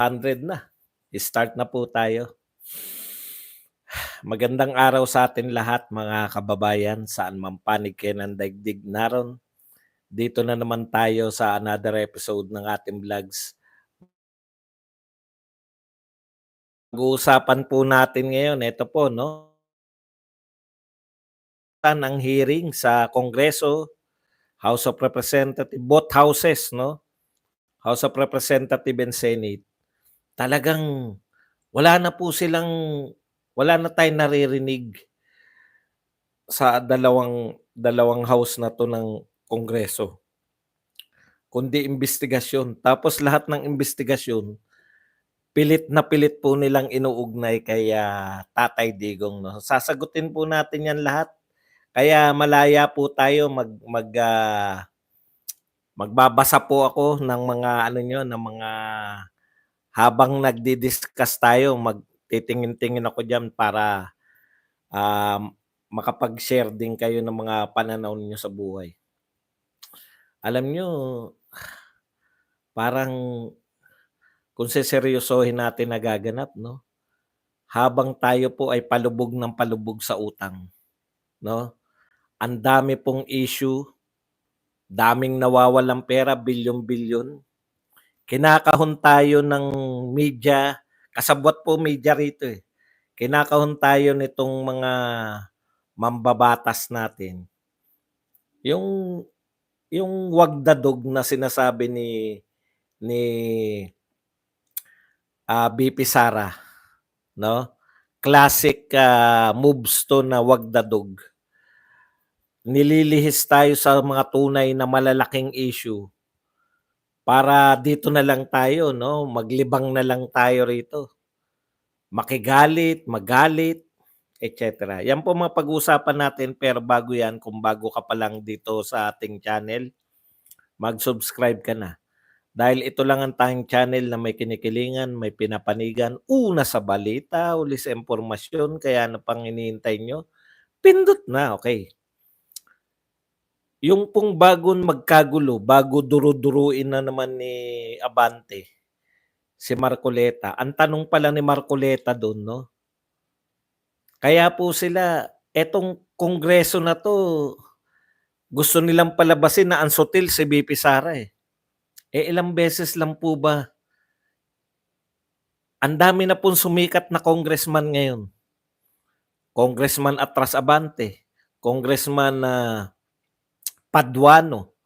100 na. Start na po tayo. Magandang araw sa atin lahat mga kababayan, saan man panig kayo ng daigdig naron. Dito na naman tayo sa another episode ng ating vlogs. Pag-uusapan po natin ngayon, ito po, no? Ang hearing sa Kongreso, House of Representatives, both houses, no? House of Representatives and Senate. Talagang wala na tayong naririnig sa dalawang house na 'to ng Kongreso, kundi imbestigasyon. Tapos lahat ng imbestigasyon, pilit po nilang inuugnay kay, Tatay Digong 'no. Sasagutin po natin 'yan lahat, kaya malaya po tayo magbabasa po ako ng mga ano niyo, ng mga habang nagdi-discuss tayo, magtitingin-tingin ako diyan para, makapag-share din kayo ng mga pananaw niyo sa buhay. Alam niyo, parang kung seseryosohin natin nagaganap 'no, habang tayo po ay palubog ng palubog sa utang 'no, ang dami pong issue, daming nawawalang pera, bilyon-bilyon. Kinakahon tayo ng media, kasabwat po media rito, eh. Kinakahon tayo nitong mga mambabatas natin, yung yung wagdadog na sinasabi ni VP Sara 'no, classic, moves 'to na wagdadog. Nililihis tayo sa mga tunay na malalaking issue para dito na lang tayo 'no, maglibang na lang tayo rito. Makigalit, magalit, et cetera. Yan po mga pag-uusapan natin, pero bago yan, kung bago ka pa lang dito sa ating channel, mag-subscribe ka na. Dahil ito lang ang tanging channel na may kinikilingan, may pinapanigan, una sa balita, uli sa impormasyon, kaya ano pang hinihintay nyo? Pindot na, okay. Yung pong bago magkagulo, bago duru-duruin na naman ni Abante, si Marcoleta, ang tanong pala ni Marcoleta doon, no? Kaya po sila, etong kongreso na 'to, gusto nilang palabasin na ang sutil si VP Sara, eh. Eh, ilang beses lang po ba? Ang dami na pong sumikat na congressman ngayon. Congressman Atras Abante, Congressman, Paduano,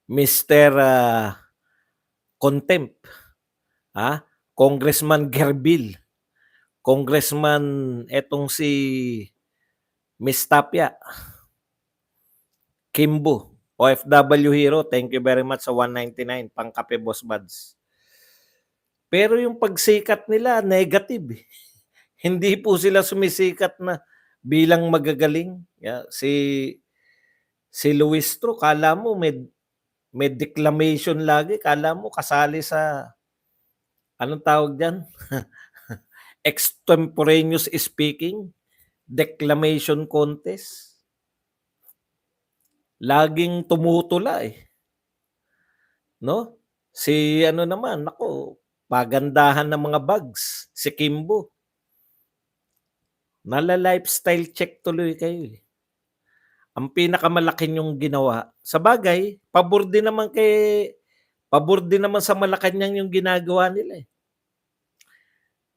Mr. Contempt, Congressman Gerbil, Congressman etong si Miss Tapia, Kimbo, OFW Hero, thank you very much sa 199 pangkape Boss Buds. Pero yung pagsikat nila negative, eh. Hindi po sila sumisikat na bilang magagaling. Si Luistro kala mo may declamation lagi, kala mo kasali sa anong tawag diyan? Extemporaneous speaking, declamation contest. Laging tumutula, eh. No? Si ano naman, naku, pagandahan ng mga bags, si Kimbo. Nala-lifestyle check tuloy kayo, eh. Ang pinakamalaki niyong ginawa, sabagay pabor din naman sa Malacanang yung ginagawa nila, eh.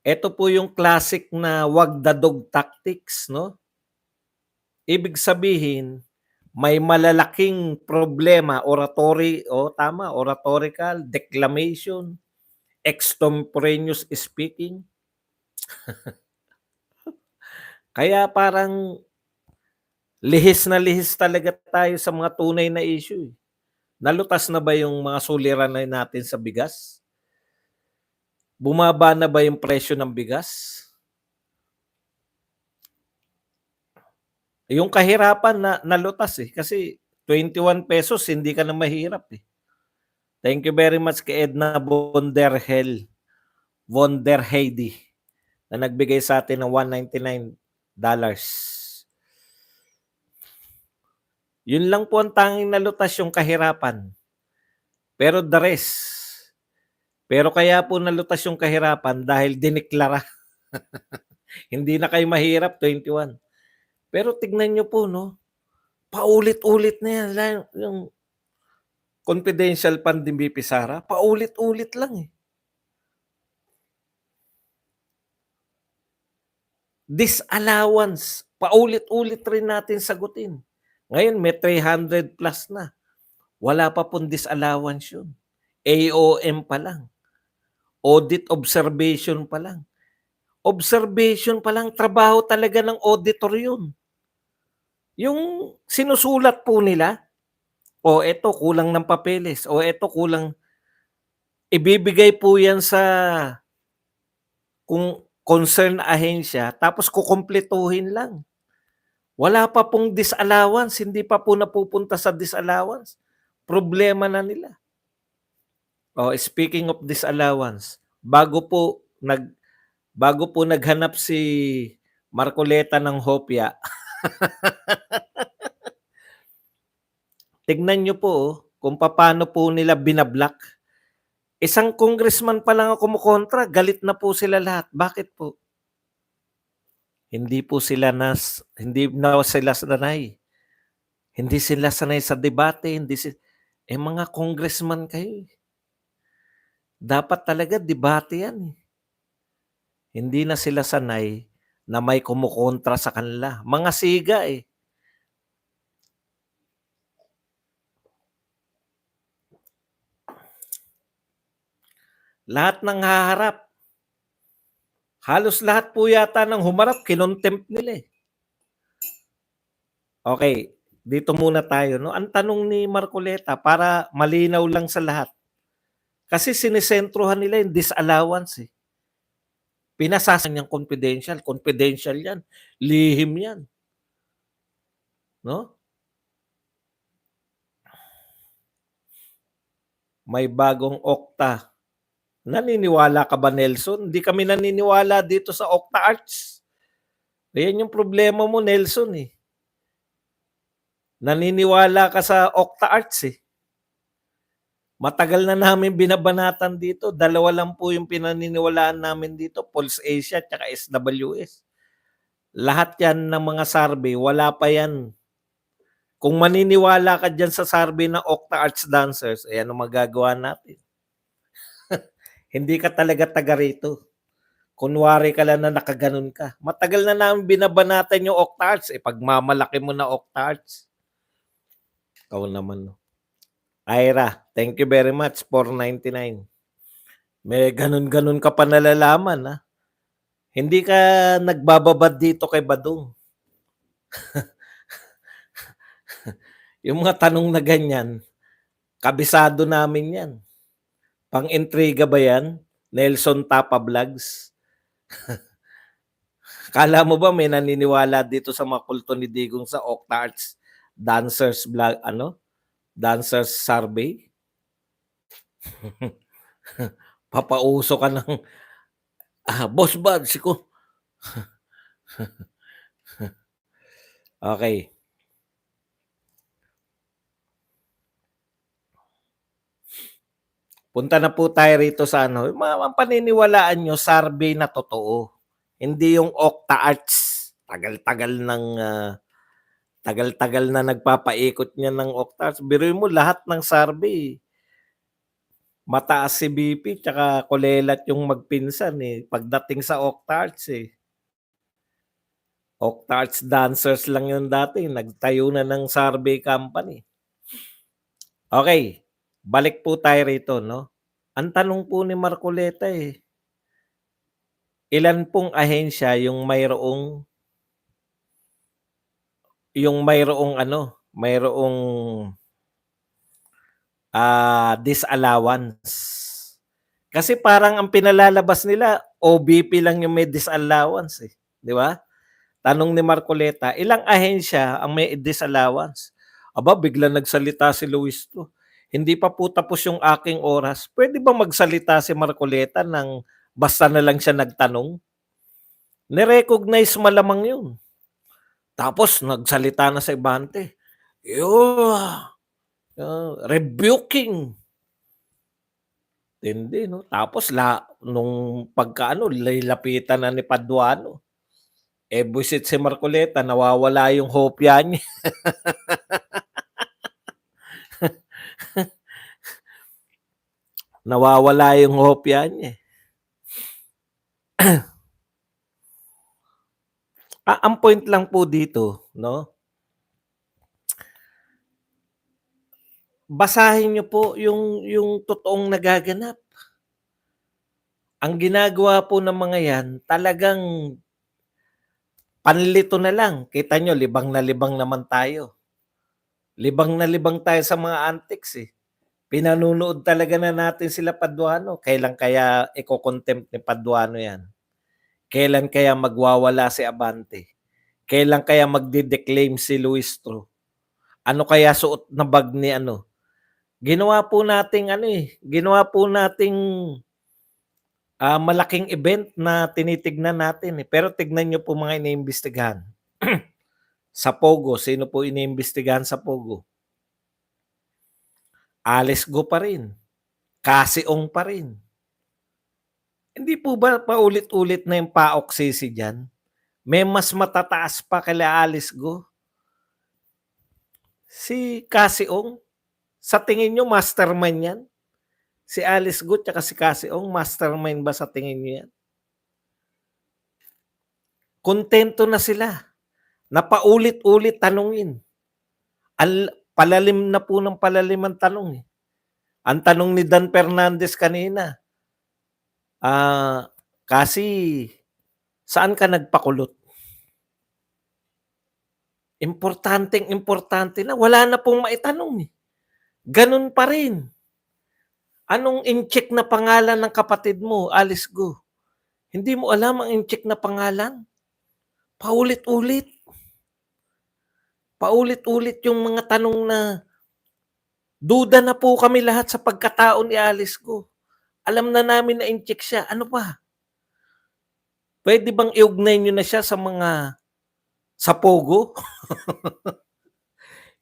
Ito po yung classic na wag the dog tactics, no? Ibig sabihin, may malalaking problema, oratorical, declamation, extemporaneous speaking. Kaya parang lihis na lihis talaga tayo sa mga tunay na issue, eh. Nalutas na ba yung mga suliranin natin sa bigas? Bumaba na ba yung presyo ng bigas? Yung kahirapan na nalutas, eh, kasi 21 pesos hindi ka na mahirap, eh. Thank you very much kay Edna Von der Heidi na nagbigay sa atin ng $199. Yun lang po ang tanging nalutas, yung kahirapan. Pero the rest, Pero kaya po nalutas yung kahirapan dahil diniklara. Hindi na kayo mahirap 21. Pero tignan niyo po 'no, paulit-ulit na yan yung confidential fund ni VP Sara, paulit-ulit lang, eh. Disallowance, paulit-ulit rin natin sagutin. Ngayon may 300 plus na, wala pa pong disallowance yun. AOM pa lang, audit observation pa lang. Observation pa lang, trabaho talaga ng auditor yun. Yung sinusulat po nila, o eto kulang ng papeles, o eto kulang, ibibigay po yan sa kung concerned ahensya tapos kukumpletuhin lang. Wala pa pong disallowance, hindi pa po napupunta sa disallowance. Problema na nila. Oh, speaking of disallowance, bago po naghanap si Marcoleta ng hopya, tignan niyo po kung paano po nila binablock. Isang congressman pa lang ang kumukontra, galit na po sila lahat. Bakit po? Hindi na sila sanay. Hindi sila sanay sa debate, mga congressman kayo. Dapat talaga debate yan. Hindi na sila sanay na may kumukontra sa kanila. Mga siga eh. Lahat ng haharap. Halos lahat po yata ng humarap, kinontempt nila eh. Okay, dito muna tayo. No? Ang tanong ni Marcoleta, para malinaw lang sa lahat. Kasi sinisentruhan nila yung disallowance eh. Pinasasan niyang confidential. Confidential yan. Lihim yan. No? May bagong Okta. Naniniwala ka ba, Nelson? Hindi kami naniniwala dito sa Okta Arts. Ayan yung problema mo, Nelson eh. Naniniwala ka sa Okta Arts eh. Matagal na namin binabanatan dito. 2 lang po yung pinaniniwalaan namin dito. Pulse Asia at SWS. Lahat yan ng mga survey, wala pa yan. Kung maniniwala ka dyan sa survey ng Okta Arts Dancers, ayan ang magagawa natin. Hindi ka talaga taga rito. Kunwari ka lang na nakaganon ka. Matagal na namin binabanatan yung Okta Arts. Pagmamalaki mo na Okta Arts. Ikaw naman. No? Ira, thank you very much. 499. May ganun-ganun ka pa nalalaman. Ha? Hindi ka nagbababad dito kay Badong. Yung mga tanong na ganyan, kabisado namin yan. Pang-intriga ba yan? Nelson Tapa Vlogs? Kala mo ba may naniniwala dito sa mga kulto ni Digong sa Okta Arts Dancers Vlog, Dancers Survey? Papauso ka ng Boss Buds ko. Okay. Punta na po tayo rito sa ang paniniwalaan nyo, survey na totoo. Hindi yung Okta Arts. Tagal-tagal na nagpapaikot niya ng Okta Arts. Biruin mo lahat ng survey. Mataas si BP tsaka kulelat yung magpinsan eh. Pagdating sa Okta Arts eh. Okta Arts Dancers lang yun dati. Nagtayo na ng survey company. Okay. Balik po tayo rito, no? Ang tanong po ni Marcoleta eh, ilan pong ahensya yung mayroong disallowance. Kasi parang ang pinalalabas nila, OBP lang yung may disallowance eh. Di ba? Tanong ni Marcoleta, ilang ahensya ang may disallowance? Aba, bigla nagsalita si Luis to. Hindi pa po tapos yung aking oras. Pwede ba magsalita si Marcoleta ng basta na lang siya nagtanong? Nirecognize malamang yun. Tapos nagsalita na sa Ibante. Rebuking. Tindi 'no, tapos nung pagka-ano nilapitan na ni Paduano, eh, buwisit si Marcoleta nawawala yung hopya niya, nawawala yung hopya niya, eh. Ang point lang po dito 'no, basahin niyo po yung totoong nagaganap. Ang ginagawa po ng mga 'yan talagang panlito na lang, kita niyo libang na libang naman tayo. Libang na libang tayo sa mga antics, eh. Pinanunood talaga na natin sila Paduano, kailan kaya iko-contempt ni Paduano 'yan? Kailan kaya magwawala si Abante? Kailan kaya magde-declaim si Luistro? Ano kaya suot na bag ni ano? Ginawa po nating ano, eh, ginawa po nating, malaking event na tinitignan natin, eh. Pero tignan niyo po mga iniimbestigahan. Sa Pogo, sino po iniimbestigahan sa Pogo? Alice Go pa rin, Cassie Ong pa rin. Hindi po ba paulit-ulit na yung paoksisi diyan? May mas matataas pa kila Alice Go? Si Cassie Ong? Sa tingin niyo mastermind 'yan? Si Alice Go tsaka si Cassie Ong mastermind ba sa tingin niyo 'yan? Kuntento na sila na paulit-ulit tanungin. Palalim na po ng palalim ang tanong, eh. Ang tanong ni Dan Fernandez kanina, ah, "Cassie, saan ka nagpakulot?" Importanteng-importante na, wala na pong maitanong, eh. Gano'n pa rin. Anong in-check na pangalan ng kapatid mo, Alice Go? Hindi mo alam ang in-check na pangalan? Paulit-ulit. Paulit-ulit yung mga tanong na duda na po kami lahat sa pagkatao ni Alice Go. Alam na namin na in-check siya, ano pa? Puwede bang iugnay niyo na siya sa Pogo?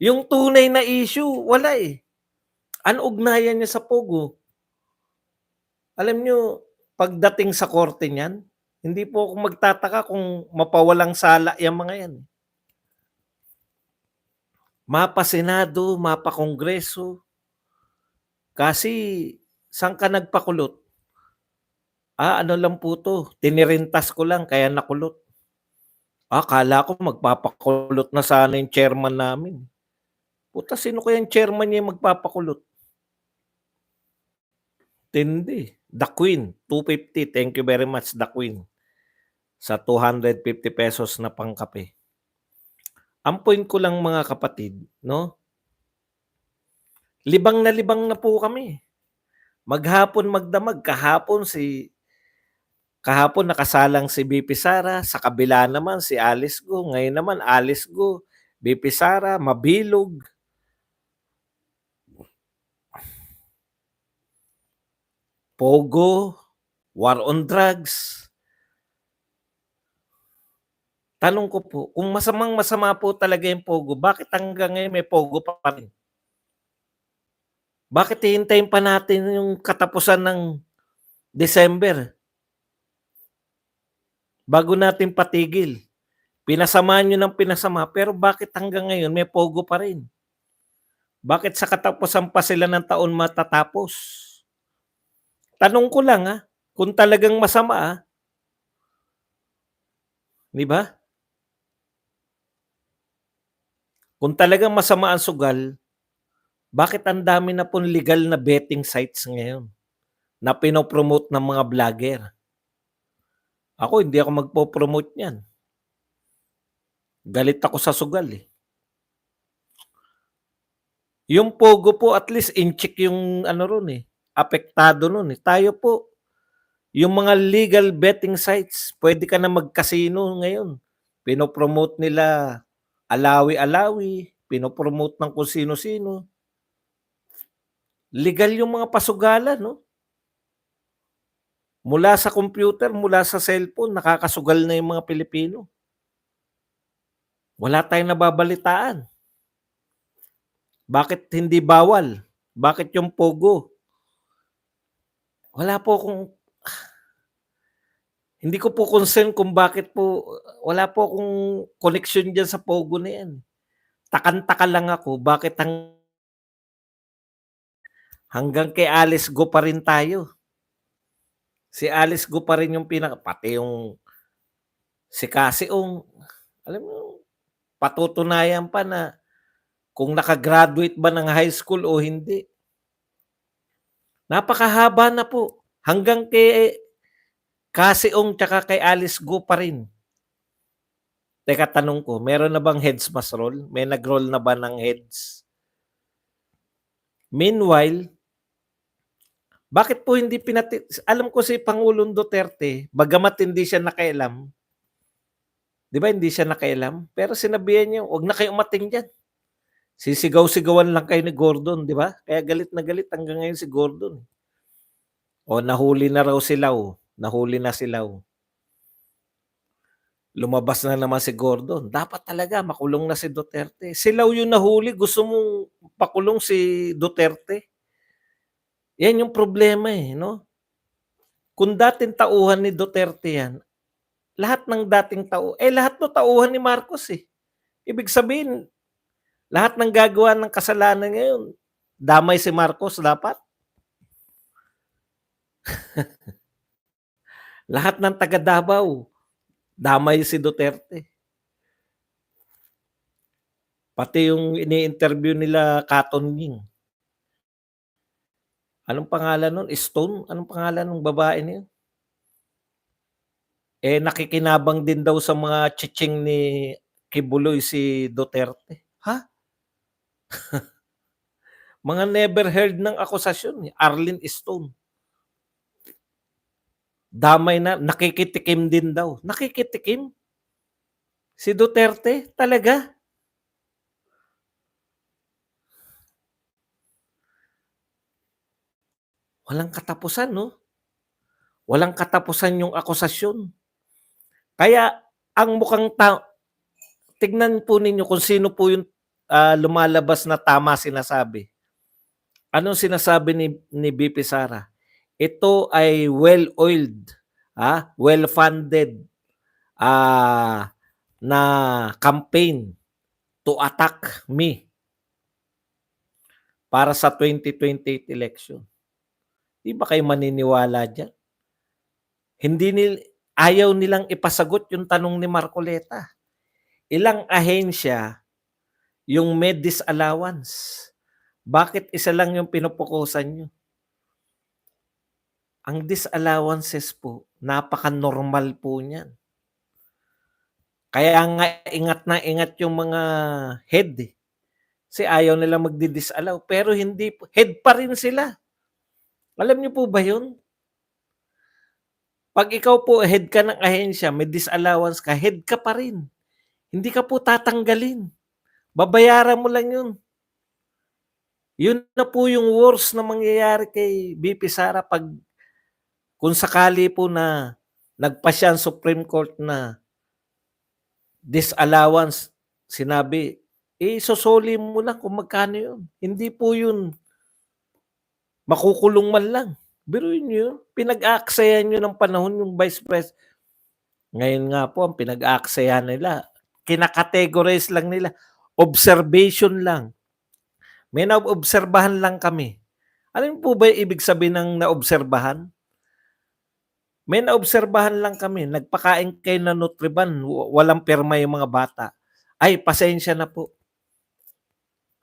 Yung tunay na issue wala, eh. Ano ugnayan niya sa Pogo? Alam niyo pagdating sa korte niyan, hindi po ako magtataka kung mapawalang sala yang mga yan, eh. Mapa-Senado, mapa-Kongreso, kasi saan ka nagpakulot? Ano lang po 'to, tinirintas ko lang kaya nakulot. Akala ko magpapakulot na sana yung chairman namin. Puta, sino kayang chairman niya yung magpapakulot? Tindi. The Queen, 250. Thank you very much, The Queen, sa ₱250 na pangkape. Ang point ko lang mga kapatid 'no, libang na po kami. Maghapon magdamag, kahapon nakasalang si BP Sara, sa kabila naman si Alice Go, ngayon naman Alice Go, BP Sara, mabilog. Pogo, war on drugs. Tanong ko po, kung masamang-masama po talaga yung Pogo, bakit hanggang ngayon may Pogo pa rin? Bakit hihintayin pa natin yung katapusan ng December bago natin patigil? Pinasama niyo ng pinasama, pero bakit hanggang ngayon may Pogo pa rin? Bakit sa katapusan pa sila ng taon matatapos? Tanong ko lang, kung talagang masama, 'di ba? Kung talagang masama ang sugal, bakit ang dami na pong legal na betting sites ngayon na pino-promote ng mga vlogger? Ako hindi ako magpo-promote niyan. Galit ako sa sugal, eh. Yung Pogo po at least in-check yung ano ro'n, eh, apektado nun, eh. Tayo po, yung mga legal betting sites, puwede ka na mag-casino ngayon. Pino-promote nila Alawi-Alawi, pino-promote ng kung sino-sino. Legal yung mga pasugalan 'no, mula sa computer, mula sa cellphone, nakakasugal na yung mga Pilipino. Wala tayong nababalitaan. Bakit hindi bawal? Bakit yung Pogo? wala po akong hindi ko po concern kung bakit po wala po akong koneksyon diyan sa Pogo na 'yan. Takang-taka lang ako bakit hanggang kay Alice Go pa rin tayo. Si Alice Go pa rin yung pati yung si Cassie Ong, alam mo patutunayan pa na kung naka-graduate ba ng high school o hindi. Napakahaba na po, hanggang kay Cassie Ong tsaka kay Alice Go pa rin. Teka tanong ko, meron na bang heads must roll? May nag-roll na ba ng heads? Meanwhile, bakit po hindi alam ko si Pangulong Duterte, bagamat hindi siya nakialam, 'di ba hindi siya nakialam, pero sinabihan niya, "Wag na kayong umating diyan. Sisigaw-sigawan lang kayo ni Gordon," 'di ba? Kaya galit na galit hanggang ngayon si Gordon. O nahuli na raw si Lau, nahuli na si Lau. Lumabas na naman si Gordon, dapat talaga makulong na si Duterte. Si Lau yung nahuli, gusto mong pakulong si Duterte. Yan yung problema, eh, 'no? Kung dating tauhan ni Duterte yan, lahat ng dating lahat 'to tauhan ni Marcos, eh. Ibig sabihin, lahat ng gagawa ng kasalanan ngayon, damay si Marcos dapat. Lahat ng taga Davao, damay si Duterte. Pati yung ini-interview nila Katong-Ning. Anong pangalan nun, Stone? Anong pangalan nung babae na yun? Eh, nakikinabang din daw sa mga tsitsing ni Kibuloy si Duterte. Ha? Mga never heard ng akusasyon, eh. Arlene Stone. Damay na, nakikitikim din daw. Nakikitikim? Si Duterte? Talaga? Walang katapusan, no? Walang katapusan yung akusasyon. Kaya ang mukhang tignan po ninyo kung sino po yung lumalabas na tama sinasabi. Anong sinasabi ni BP Sara? Ito ay well-oiled, well-funded na campaign to attack me para sa 2028 election. Di ba kayo maniniwala dyan? Ayaw nilang ipasagot yung tanong ni Marcoleta. Ilang ahensya yung may disallowance? Bakit isa lang yung pinupukusan nyo? Ang disallowances po, napaka-normal po niyan. Kaya nga ingat na ingat yung mga head, eh. Kasi ayaw nila magdi-disallow. Pero hindi po, head pa rin sila. Alam niyo po ba yun? Pag ikaw po head ka ng ahensya, may disallowance ka, head ka pa rin. Hindi ka po tatanggalin. Babayaran mo lang yun. Yun na po yung worst na mangyayari kay BP Sara kung sakali po na nagpasya ang Supreme Court na disallowance, sinabi, sosoli mo lang kung magkano yun. Hindi po yun makukulong man lang. Biruin nyo, pinag-aaksayan nyo ng panahon yung Vice President. Ngayon nga po, ang pinag-aaksayan nila, kinakategorize lang nila, observation lang. May naobserbahan lang kami. Alam po ba yung ibig sabihin ng naobserbahan? May naobserbahan lang kami, nagpakain kayo ng Nutriban, walang pirma yung mga bata. Ay, pasensya na po.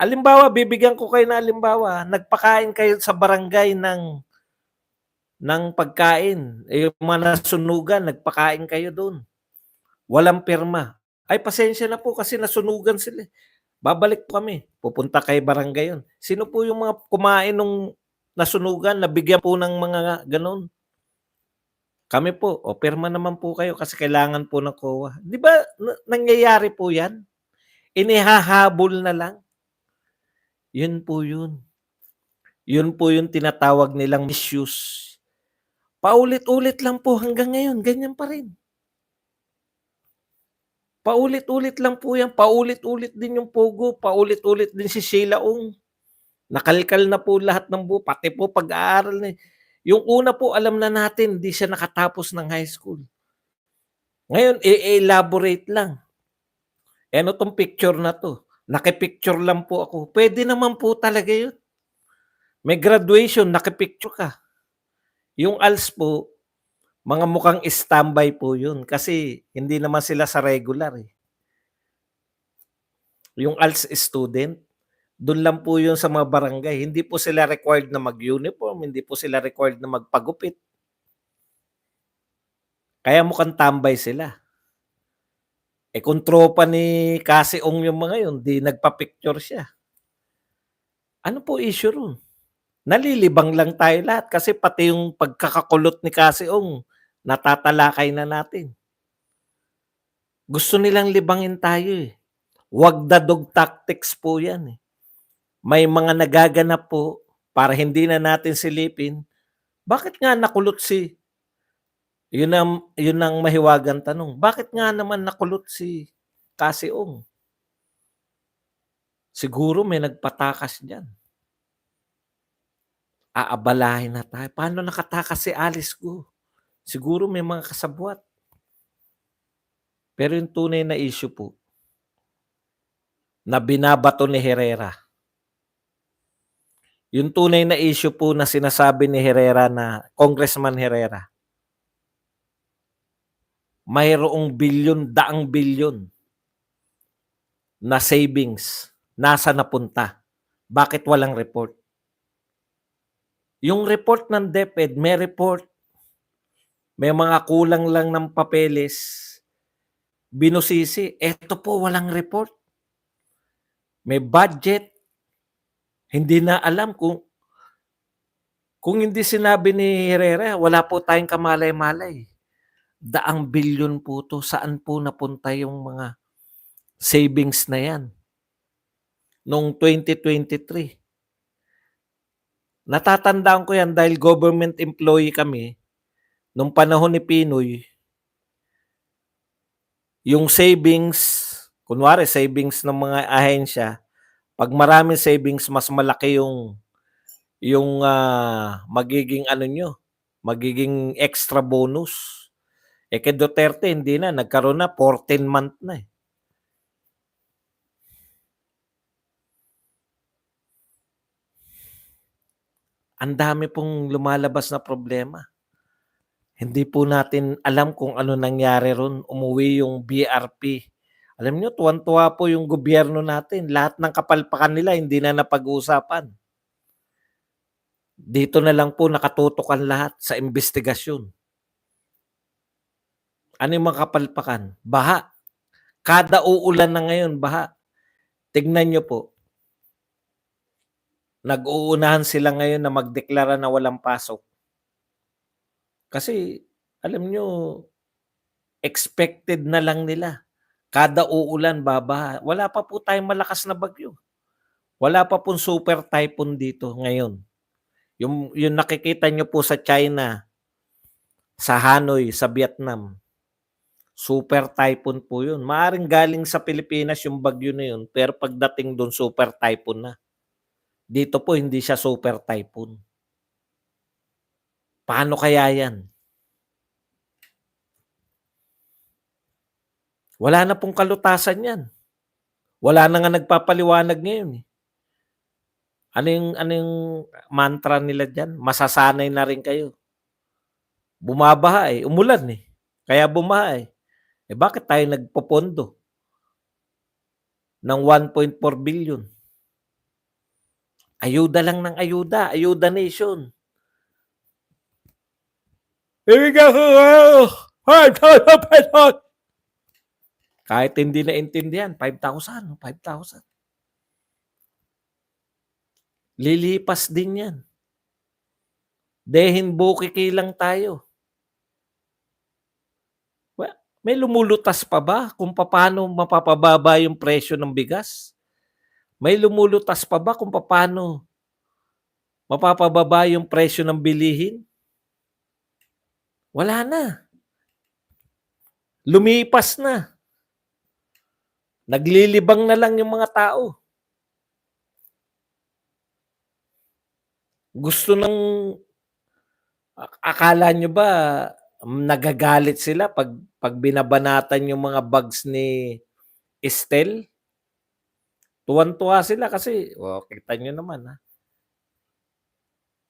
Alimbawa, bibigyan ko kayo ng alimbawa, nagpakain kayo sa barangay ng pagkain. Yung mga nasunugan, nagpakain kayo doon. Walang pirma. Ay, pasensya na po kasi nasunugan sila. Babalik po kami. Pupunta kay barangay yun. Sino po yung mga kumain nung nasunugan, nabigyan po ng mga ganon? Kami po, pirma naman po kayo kasi kailangan po ng COA. Di ba nangyayari po yan? Inihahabol na lang. Yun po yun. Yun po yung tinatawag nilang misuse. Paulit-ulit lang po hanggang ngayon, ganyan pa rin. Paulit-ulit lang po yan, paulit-ulit din yung Pogo, paulit-ulit din si Sheila Ong. Nakalkal na po lahat ng pati po pag-aaral na Yung una po alam na natin hindi siya nakatapos ng high school. Ngayon i-elaborate lang, "Eh, ano 'tong picture na 'to? Naki-picture lang po ako." Puwede naman po talaga yun. May graduation, naki-picture ka. Yung ALS po, mga mukhang standby po yun kasi hindi naman sila sa regular, eh. Yung ALS student, dun lang po yun sa mga barangay. Hindi po sila required na mag-uniform, hindi po sila required na magpagupit. Kaya mukhang tambay sila. Eh, kung tropa ni Cassie Ong yung mga yun, 'di nagpa-picture siya. Ano po issue ro'n? Nalilibang lang tayo lahat kasi pati yung pagkakakulot ni Cassie Ong natatalakay na natin. Gusto nilang libangin tayo, eh. Wag the dog tactics po 'yan, eh. May mga nagaganap po para hindi na natin silipin, bakit nga nakulot si yun ang mahiwagang tanong, bakit nga naman nakulot si Cassie Ong? Siguro may nagpatakas diyan. Aabalahin na tayo, paano nakatakas si Alice Guo? Siguro may mga kasabwat. Pero yung tunay na issue po, na binabato ni Herrera, yung tunay na issue po na sinasabi ni Herrera na Congressman Herrera, mayroong bilyon, daang bilyon na savings, nasaan napunta? Bakit walang report? Yung report ng DepEd, may report, may mga kulang lang ng papeles, binusisi. Eto po walang report. May budget, hindi na alam kung hindi sinabi ni Herrera, wala po tayong kamalay-malay. Daang bilyon po 'to, saan po napunta yung mga savings na 'yan noong 2023. Natatandaan ko 'yan dahil government employee kami nung panahon ni Pinoy, yung savings, kunwari savings ng mga ahensya, 'pag maraming savings mas malaki yung magiging ano niyo, magiging extra bonus. Eh, kay Duterte hindi na, nagkaroon na 14 month na, eh. Ang dami pong lumalabas na problema. Hindi po natin alam kung ano nangyari ro'n, umuwi yung BRP. Alam niyo tuwang-tuwa po yung gobyerno natin, lahat ng kapalpakan nila hindi na napag-uusapan. Dito na lang po nakatutok ang lahat sa imbestigasyon. Ano yung mga kapalpakan? Baha. Kada uulan na ngayon baha. Tignan niyo po, nag-uunahan sila ngayon na magdeklara na walang pasok. Kasi alam niyo, expected na lang nila. Kada uulan babaha. Wala pa po tayong malakas na bagyo. Wala pa pong super typhoon dito ngayon. Yung nakikita niyo po sa China, sa Hanoi, sa Vietnam, super typhoon po yun. Maaaring galing sa Pilipinas yung bagyo na yun, pero pagdating dun super typhoon na. Dito po hindi siya super typhoon. Paano kaya yan? Wala na pong kalutasan yan. Wala na nga nagpapaliwanag ngayon, eh. Ano yung mantra nila diyan? Masasanay na rin kayo. Bumabaha, eh, umulan, eh, kaya bumaha, eh. Eh, bakit tayo nagpopondo ng 1.4 billion? Ayuda lang ng ayuda, ayuda nation. Bibigyan ko kayo ₱5,000. Kahit hindi naintindihan, 5,000, 5,000. Lilipas din 'yan. Deheng bukiki lang tayo. May lumulutas pa ba kung papaano mapapababa yung presyo ng bigas? May lumulutas pa ba kung papaano mapapababa yung presyo ng bilihin? Wala na. Lumipas na. Naglilibang na lang yung mga tao. Gusto ng Akala niyo ba nagagalit sila 'pag binabanatan yung mga bags ni Estelle? Tuwang-tuwa sila kasi kita niyo naman,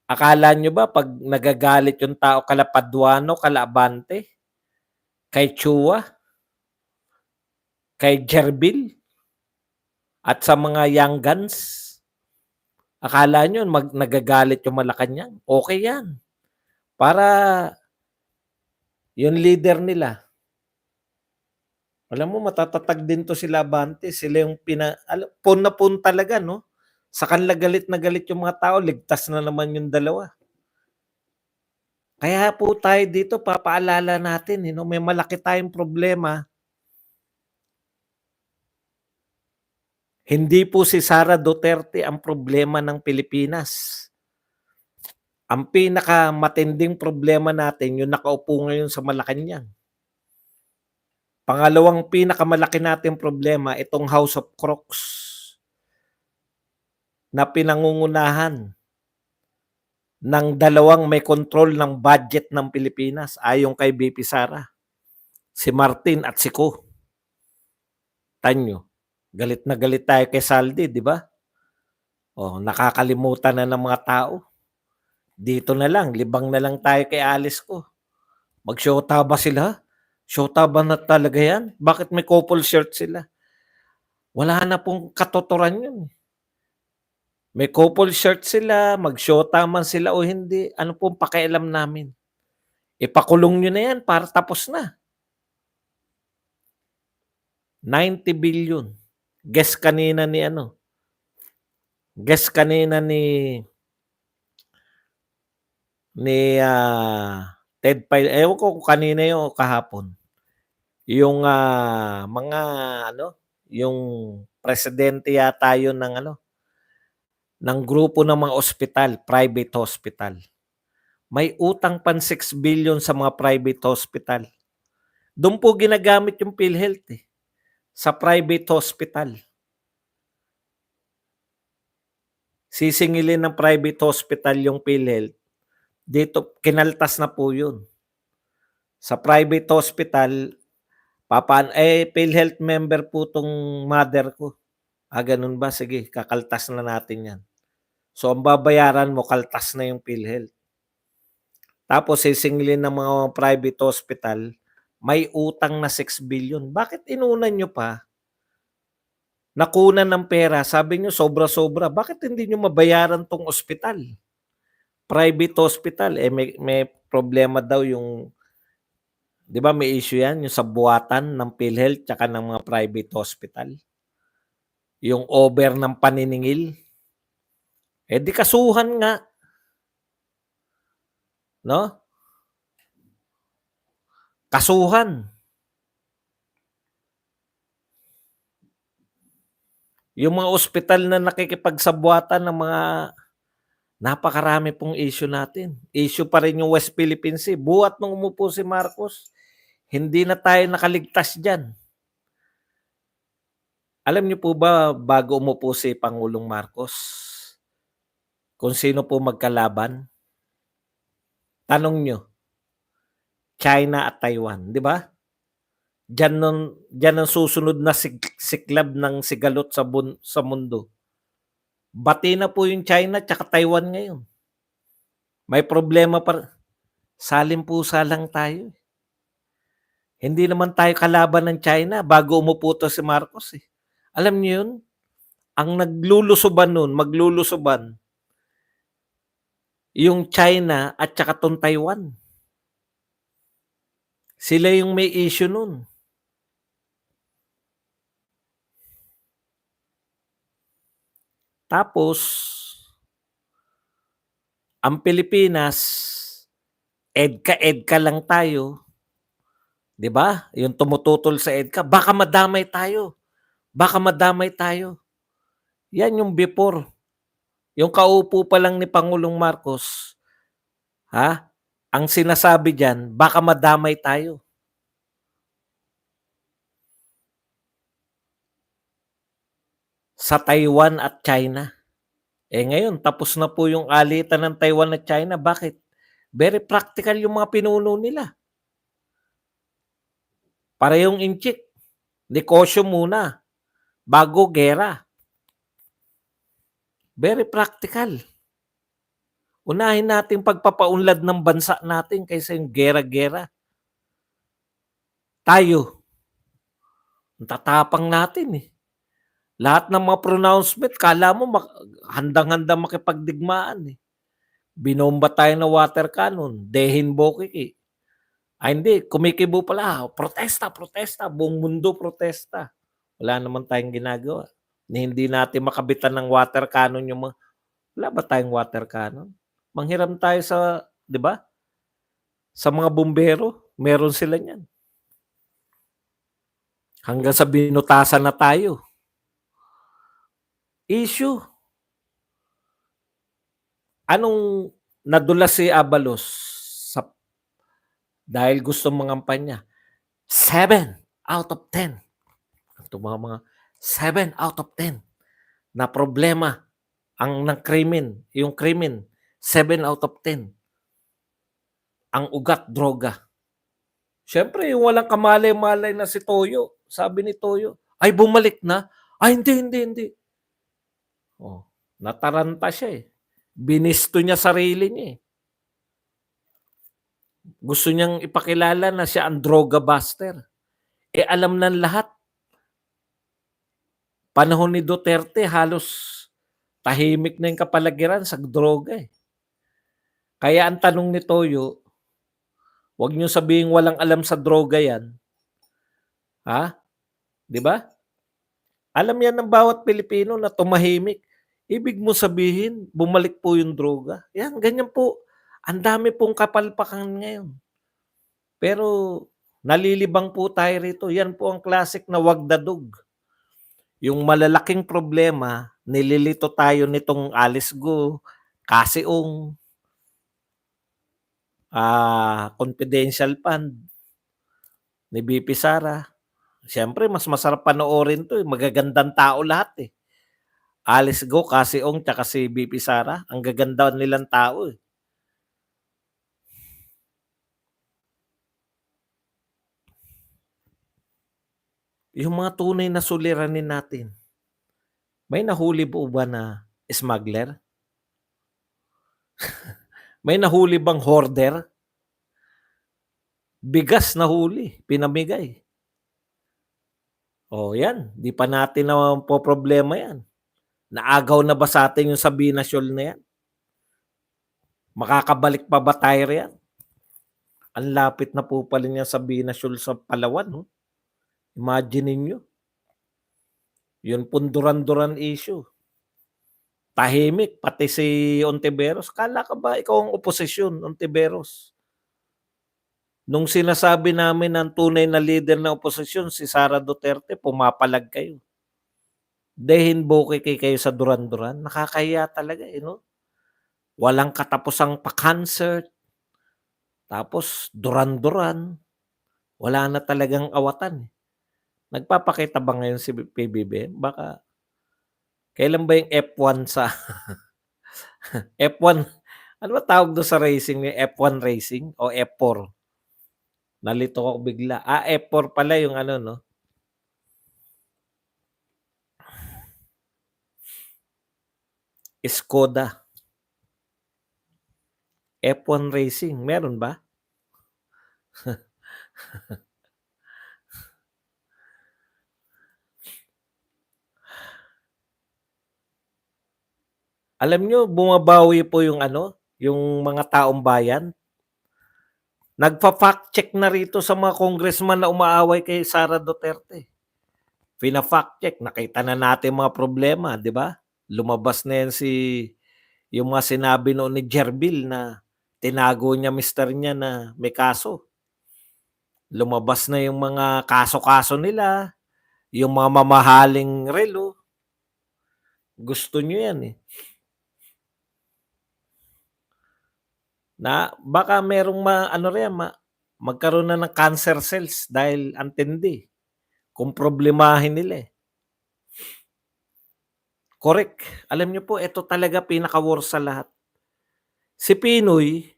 akala niyo ba 'pag nagagalit yung tao kala Paduano, kala Abante, kay Chua, kay Jerbil, at sa mga young guns, akala niyo nagagalit yung Malacanang? Okey yan, para yung leader nila, alam mo matatatag din 'to sila Abante, sila yung pon na pon talaga 'no? Sa kanila galit na galit yung mga tao, ligtas na naman yung dalawa. Kaya po tayo dito papaalala natin, may malaki tayong problema. Hindi po si Sara Duterte ang problema ng Pilipinas. Ang pinakamatinding problema natin yung nakaupo ngayon sa Malacanang. Pangalawang pinakamalaki nating problema itong House of Crooks na pinangungunahan ng dalawang may kontrol ng budget ng Pilipinas ayon kay VP Sara, si Martin at si Ko. Tanyo, galit na galit tayo kay Saldi, di ba? Nakakalimutan na ng mga tao. Dito na lang, libang na lang tayo kay Alice Ko. Mag-shota ba sila? Shota ba na talaga yan? Bakit may couple shirt sila? Wala na pong katotoran yun. May couple shirt sila, mag-shota man sila o hindi, ano pong pakialam namin? Ipakulong nyo na yan para tapos na. 90 billion. Guess kanina ni Ted Pai, ewan ko kung kanina yun o kahapon. Yung mga yung presidente yata yun ng grupo ng mga ospital, private hospital. May utang pan 6 billion sa mga private hospital. Doon po ginagamit yung PhilHealth sa private hospital. Sisingilin ng private hospital yung PhilHealth. Dito, kinaltas na po yun. Sa private hospital, PhilHealth member po tong mother ko. Ganun ba? Sige, kakaltas na natin yan. So, ang babayaran mo, kaltas na yung PhilHealth. Tapos, sisingilin ng mga private hospital, may utang na 6 billion. Bakit inunan nyo pa? Nakunan ng pera, sabi nyo sobra-sobra. Bakit hindi nyo mabayaran tong ospital? Private hospital, may problema daw yung, di ba may issue yan, yung sa buwatan ng PhilHealth tsaka ng mga private hospital. Yung over ng paniningil. Di kasuhan nga. No? Kasuhan. Yung mga ospital na nakikipagsabuatan ng mga napakarami pong issue natin. Issue pa rin yung West Philippine Sea. Buhat nung umupo si Marcos, hindi na tayo nakaligtas dyan. Alam niyo po ba, bago umupo si Pangulong Marcos, kung sino po magkalaban? Tanong nyo, China at Taiwan, di ba? Diyan ang susunod na siklab ng sigalot sa mundo. Bati na po yung China at Taiwan ngayon. May problema pa. Salim-pusa lang tayo. Hindi naman tayo kalaban ng China bago umupo to si Marcos. Alam niyo yun? Ang maglulusuban yung China at saka tong Taiwan. Sila yung may issue nun. Tapos, ang Pilipinas, EDCA lang tayo. 'Di ba? Yung tumututol sa EDCA, baka madamay tayo. Yan yung before. Yung kaupo pa lang ni Pangulong Marcos, ang sinasabi diyan, baka madamay tayo. Sa Taiwan at China. Ngayon, tapos na po yung alitan ng Taiwan at China. Bakit? Very practical yung mga pinuno nila. Parehong inchik, negosyo muna, bago giyera. Very practical. Unahin natin pagpapaunlad ng bansa natin kaysa yung giyera-giyera. Tayo, ang tatapang natin, eh. Lahat ng mga pronouncement akala mo handang-handa makipagdigmaan, eh. Binomba tayo ng water cannon, Daehin Bokiki. Hindi, kumikibo pala, protesta, protesta, buong mundo protesta. Wala naman tayong ginagawa. Hindi natin makabitan ng water cannon yung mga wala ba tayong water cannon? Manghiram tayo sa 'di ba, sa mga bumbero, meron sila niyan. Hanggang sa binutasan na tayo. Issue. Anong nadulas si Abalos sa dahil gusto mangampanya? 7 out of 10. Itong mga 7 out of 10 na problema ang ng krimen, yung krimen, 7 out of 10. Ang ugat, droga. Siyempre, yung walang kamalay-malay na si Toyo, sabi ni Toyo, ay bumalik na. Ay, hindi. Oh, nataranta siya eh. Binisto niya sarili niya eh. Gusto niyang ipakilala na siya ang droga buster. Eh alam ng lahat. Panahon ni Duterte halos tahimik na yung kapaligiran sa droga eh. Kaya ang tanong ni Toyo, huwag niyo sabihing walang alam sa droga yan. Ha? 'Di ba? Alam yan ng bawat Pilipino na tumahimik. Ibig mo sabihin, bumalik po yung droga. Yan, ganyan po. Ang dami pong kapalpakan ngayon. Pero nalilibang po tayo rito. Yan po ang classic na wagdadug. Yung malalaking problema, nililito tayo nitong Alice Go, Kasiong, confidential fund ni BP Sara. Siyempre, mas masarap panoorin to eh. Magagandang tao lahat eh. Alice Go, Kasiong, tsaka si BP Sara. Ang gaganda nilang tao eh. Yung mga tunay na suliranin natin, may nahuli po ba na smuggler? May nahuli bang hoarder? Bigas nahuli, pinamigay. O yan, di pa natin na po problema yan. Naagaw na ba sa atin yung sa Binasyol na yan? Makakabalik pa ba tayo riyan? Ang lapit na po pala niya sa Binasyol sa Palawan. No? Imagine niyo. Yun punduran-duran issue. Tahimik, pati si Ontiveros. Kala ka ba ikaw ang oposisyon, Ontiveros? Nung sinasabi namin ng tunay na leader ng oposisyon, si Sara Duterte, pumapalag kayo. Daehin Bokiki kayo sa duran-duran. Nakakahiya talaga eh, no? Walang katapusang pa-concert. Tapos duran-duran. Wala na talagang awatan. Nagpapakita ba ngayon si PBBM? Baka kailan ba yung F1 sa F1? Ano ba tawag doon sa racing ni F1 racing o F4? Nalito ako bigla. F4 pala yung ano, no? Skoda. F1 racing, meron ba? Alam nyo, bumabawi po yung ano, yung mga taong bayan. Nagfa-fact check na rito sa mga congressman na umaaway kay Sara Duterte. Pina-fact check, nakita na natin mga problema, di ba? Lumabas na yan yung mga sinabi noon ni Jerbil na tinago niya mister niya na may kaso. Lumabas na yung mga kaso-kaso nila, yung mga mamahaling relo. Gusto nyo yan eh. Na baka merong magkaroon na ng cancer cells dahil antindi. Kung problemahin nila eh. Correct. Alam niyo po, ito talaga pinaka-worst sa lahat. Si Pinoy,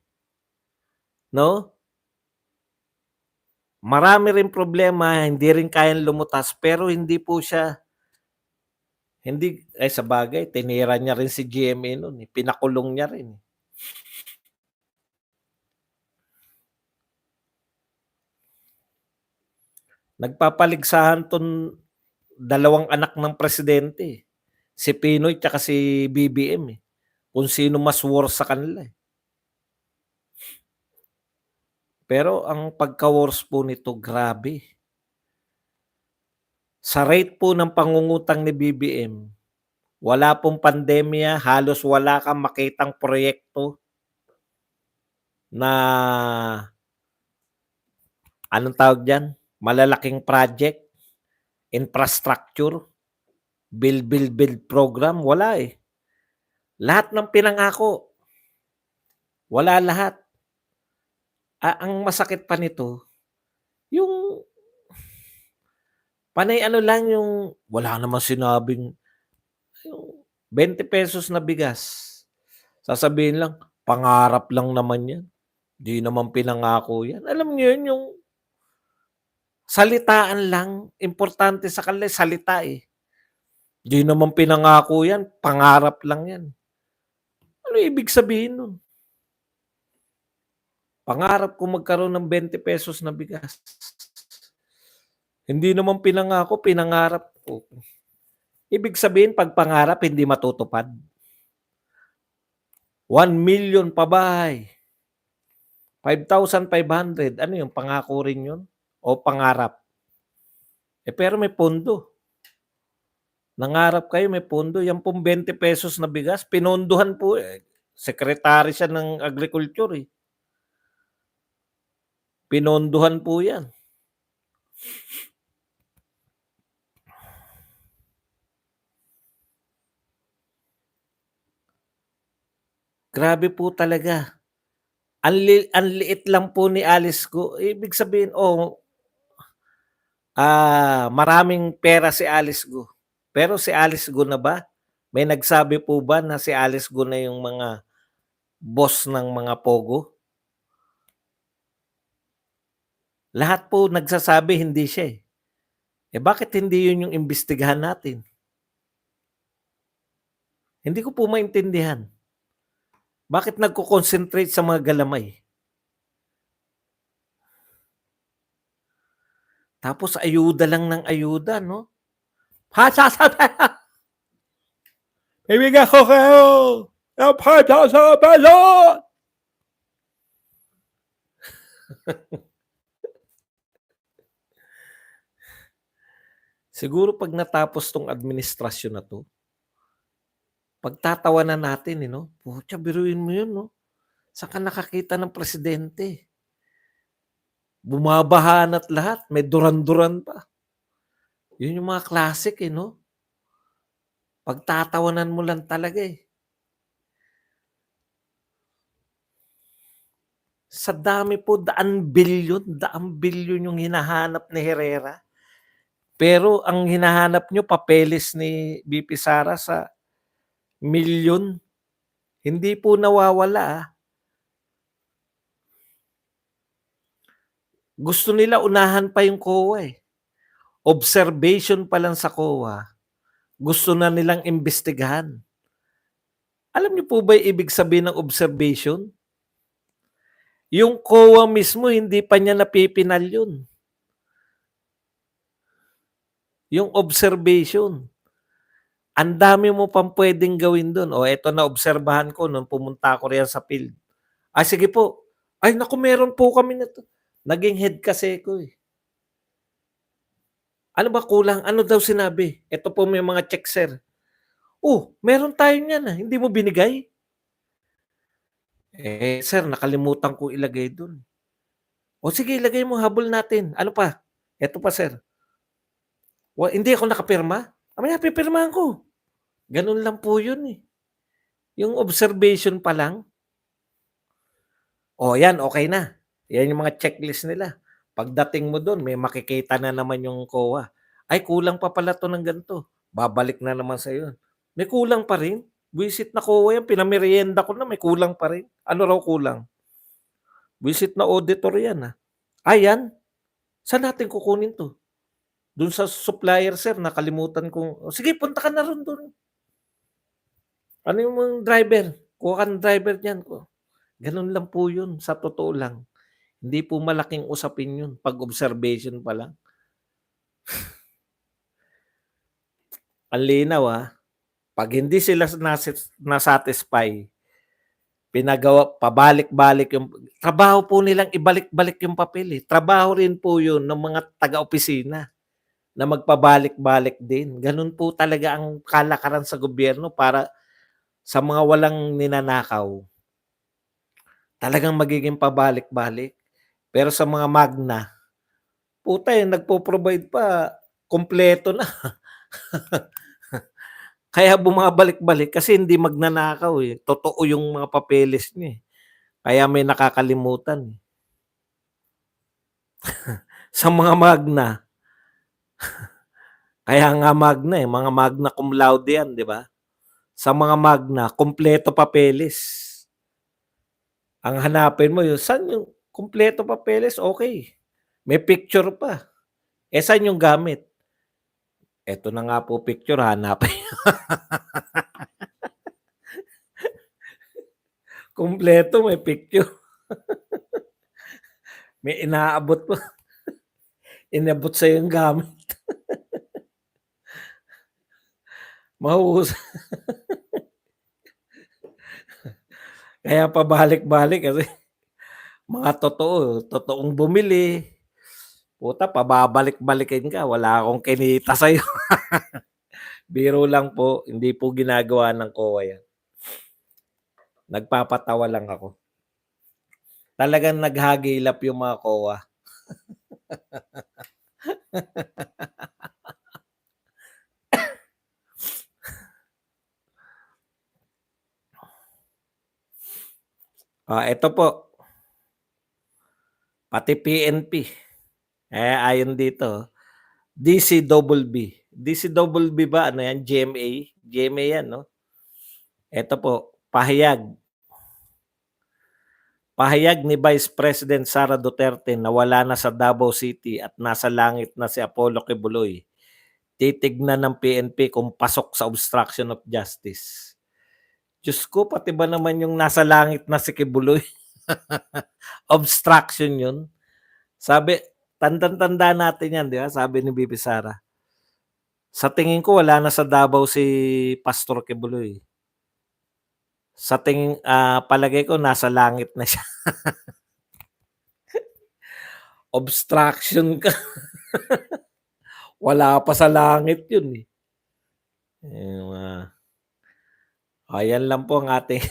'no? Marami ring problema, hindi rin kayang lumutas pero hindi po siya hindi sabagay tinira niya rin si GMA nun, eh, pinakulong niya rin, eh. Nagpapaligsahan 'tong dalawang anak ng presidente, eh, si Pinoy tsaka si BBM, eh, kung sino mas worse sa kanila, eh. Pero ang pagka-worse po nito grabe. Sa rate po ng pangungutang ni BBM, wala pong pandemya, halos wala kang makitang proyekto na anong tawag diyan, malalaking project, infrastructure, build program, wala, eh. Lahat ng pinangako, wala lahat. Ang masakit pa nito, yung panay ano lang, yung wala namang sinabing yung ₱20 na bigas, sasabihin lang, "Pangarap lang naman 'yan, 'di naman pinangako 'yan." Alam niyo 'yun, yung salitaan lang, importante sa kanila salita, eh. "Di naman pinangako 'yan, pangarap lang 'yan." Ano ibig sabihin nun? Pangarap ko magkaroon ng ₱20 na bigas. Hindi naman pinangako, pinangarap ko. Ibig sabihin 'pag pangarap hindi matutupad. 1,000,000 pabahay, 5,500 ano yun, pangako rin yun o pangarap? Pero may pondo. Nangarap kayo may pondo, yan pong ₱20 na bigas pinondohan po, eh, sekretary siya ng agriculture, eh. Pinondohan po yan. Grabe po talaga. Ang liit lang po ni Alice Go, ibig sabihin, maraming pera si Alice Go. Pero si Alice Go na ba? May nagsabi po ba na si Alice Go na yung mga boss ng mga pogo? Lahat po nagsasabi hindi siya, eh. Bakit hindi yun yung imbestigahan natin? Hindi ko po maintindihan. Bakit nagko-concentrate sa mga galamay? Tapos ayuda lang ng ayuda 'no? "Ha, bibigyan ko kayo ng ₱5,000." Siguro 'pag natapos 'tong administrasyon na 'to, pagtatawanan natin, eh, 'no? Putya, biruin mo 'yun 'no, saan ka nakakita ng presidente, bumabaha na't lahat, may duran-duran pa. 'Yun yung mga classic, eh, 'no? Pagtatawanan mo lang talaga, eh. Sa dami po, daan bilyon yung hinahanap ni Herrera. Pero ang hinahanap niyo papeles ni VP Sara sa milyon, hindi po nawawala, ah. Gusto nila unahan pa yung COA, eh. Observation pa lang sa COA, gusto na nilang imbestigahan. Alam niyo po ba yung ibig sabihin ng observation? Yung COA mismo hindi pa niya napipinal yun, yung observation. Ang dami mo pang puwedeng gawin dun. Eto naobserbahan ko nung pumunta ako riyan sa field. Sige po. Ay naku, meron po kami nito. Naging head kasi ko, eh. Ano ba kulang? Ano daw sinabi? Eto po may mga check, sir. Meron tayo niyan, hindi mo binigay? Sir, nakalimutan ko ilagay dun. Sige, ilagay mo, habol natin. Ano pa? Eto pa, sir. Hindi ako nakapirma? Mamaya pipirmahan ko. Ganun lang po yun, eh. Yung observation pa lang. Yan, okey na. Yan yung mga checklist nila. Pagdating mo dun may makikita na naman yung COA. Ay, kulang pa pala 'to ng gan'to. Babalik na naman sa'yo yun. May kulang pa rin? Buwisit na COA yan, pinameryenda ko na may kulang pa rin. Ano raw kulang? Visit na auditor 'yan, "Ah, 'yan? Saan natin kukunin 'to?" "Dun sa supplier sir, nakalimutan kong." "O sige, punta ka na ro'n dun. Ano yung driver, kuha ka ng driver niyan." Gano'n lang po 'yun sa totoo lang. Hindi po malaking usapin 'yun, pag-observation pa lang. Ang linaw, 'pag hindi sila na-satisfy, pinagawa pabalik-balik yung trabaho po nilang ibalik-balik yung papel, trabaho rin po 'yun ng mga taga-opisina na magpabalik-balik din. Gano'n po talaga ang kalakaran sa gobyerno para sa mga walang ninanakaw, talagang magiging pabalik-balik. Pero sa mga magna, puta, nagpo-provide pa, kumpleto na. Kaya bumabalik-balik kasi hindi magnanakaw, totoo yung mga papeles niya, kaya may nakakalimutan, Sa mga magna, kaya nga magna, mga magna cum laude 'yan, 'di ba? Sa mga magna kumpleto papeles. Ang hanapin mo yung saan yung kumpleto papeles, okey, may picture pa, saan yung gamit? Eto na nga po picture, hanapin kumpleto may picture, may inaabot pa, inabot sa'yo yung gamit. Mahuhus kaya pabalik-balik kasi mga totoong bumili, puta pababalik-balikin ka, wala akong kinita sa'yo. Biro lang po, hindi po ginagawa ng COA 'yan, nagpapatawa lang ako. Talagang naghahagilap yung mga COA. Eto po, pati PNP, ayon dito, DCBB. DCBB ba ano 'yan, GMA? GMA 'yan 'no? Eto po, pahayag ni Vice President Sara Duterte na wala na sa Davao City at nasa langit na si Apollo Quiboloy. Titignan ng PNP kung pasok sa obstruction of justice. Diyos ko, pati ba naman yung nasa langit na si Quiboloy, obstruction yun? Sabi, tandang-tanda natin yan, di ba? Sabi ni BP Sara. Sa tingin ko, wala na sa Davao si Pastor Quiboloy. Sa tingin, palagay ko, nasa langit na siya. Obstruction ka. Wala pa sa langit yun eh. Ayan lang po ang ating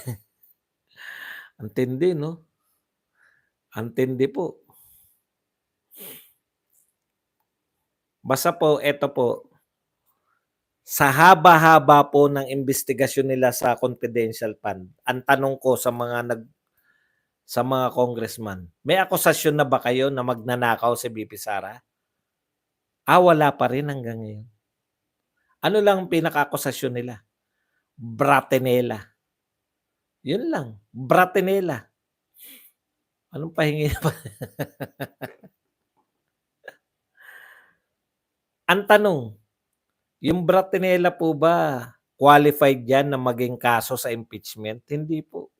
ang tindi 'no? Ang tindi po. Basta po eto po, sa haba-haba po ng imbestigasyon nila sa confidential fund, ang tanong ko sa mga congressman, may akusasyon na ba kayo na magnanakaw si BP Sara? Wala pa rin hanggang ngayon. Ano lang ang pinaka-akusasyon nila? Bratenela. Yun lang, bratenela. Anong pahingi pa? Ang tanong, yung bratenela po ba qualified yan na maging kaso sa impeachment? Hindi po.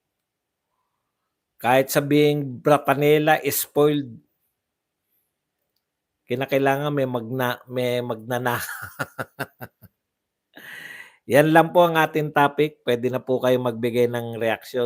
Kahit sabihing bratanela is spoiled, kinakailangan may magnanakaw. Yan lang po ang ating topic, puwede na po kayong magbigay ng reaksyon.